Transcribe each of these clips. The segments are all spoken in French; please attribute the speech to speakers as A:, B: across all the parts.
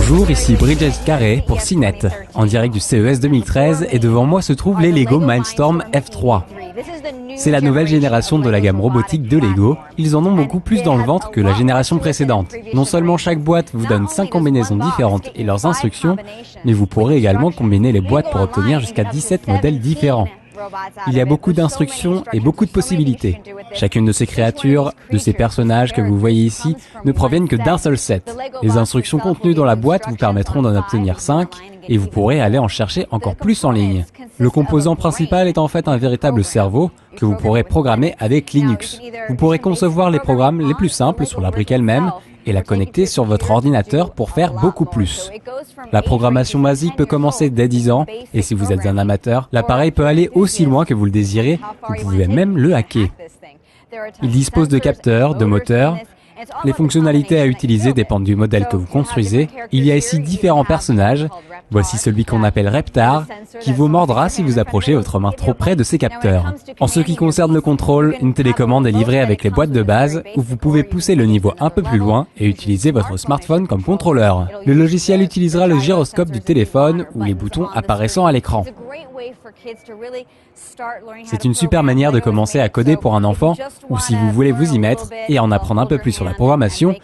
A: Bonjour, ici Bridget Carré pour CNET, en direct du CES 2013 et devant moi se trouvent les Lego Mindstorm F3. C'est la nouvelle génération de la gamme robotique de Lego, ils en ont beaucoup plus dans le ventre que la génération précédente. Non seulement chaque boîte vous donne 5 combinaisons différentes et leurs instructions, mais vous pourrez également combiner les boîtes pour obtenir jusqu'à 17 modèles différents. Il y a beaucoup d'instructions et beaucoup de possibilités. Chacune de ces créatures, de ces personnages que vous voyez ici, ne proviennent que d'un seul set. Les instructions contenues dans la boîte vous permettront d'en obtenir 5 et vous pourrez aller en chercher encore plus en ligne. Le composant principal est en fait un véritable cerveau que vous pourrez programmer avec Linux. Vous pourrez concevoir les programmes les plus simples sur la brique elle-même et la connecter sur votre ordinateur pour faire beaucoup plus. La programmation basique peut commencer dès 10 ans, et si vous êtes un amateur, l'appareil peut aller aussi loin que vous le désirez, vous pouvez même le hacker. Il dispose de capteurs, de moteurs. Les fonctionnalités à utiliser dépendent du modèle que vous construisez. Il y a ici différents personnages. Voici celui qu'on appelle Reptar, qui vous mordra si vous approchez votre main trop près de ses capteurs. En ce qui concerne le contrôle, une télécommande est livrée avec les boîtes de base, où vous pouvez pousser le niveau un peu plus loin et utiliser votre smartphone comme contrôleur. Le logiciel utilisera le gyroscope du téléphone ou les boutons apparaissant à l'écran. C'est une super manière de commencer à coder pour un enfant, ou si vous voulez vous y mettre et en apprendre un peu plus sur la programmation.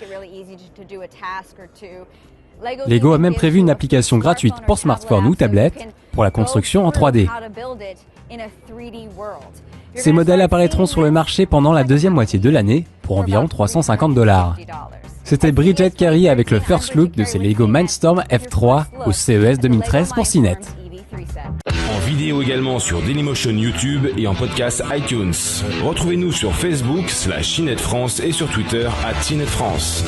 A: Lego a même prévu une application gratuite pour smartphone ou tablette pour la construction en 3D. Ces modèles apparaîtront sur le marché pendant la deuxième moitié de l'année pour environ 350 $. C'était Bridget Carey avec le first look de ces Lego Mindstorm F3 au CES 2013 pour CNET.
B: En vidéo également sur Dailymotion YouTube et en podcast iTunes. Retrouvez-nous sur Facebook /CNET France et sur Twitter @CNET France.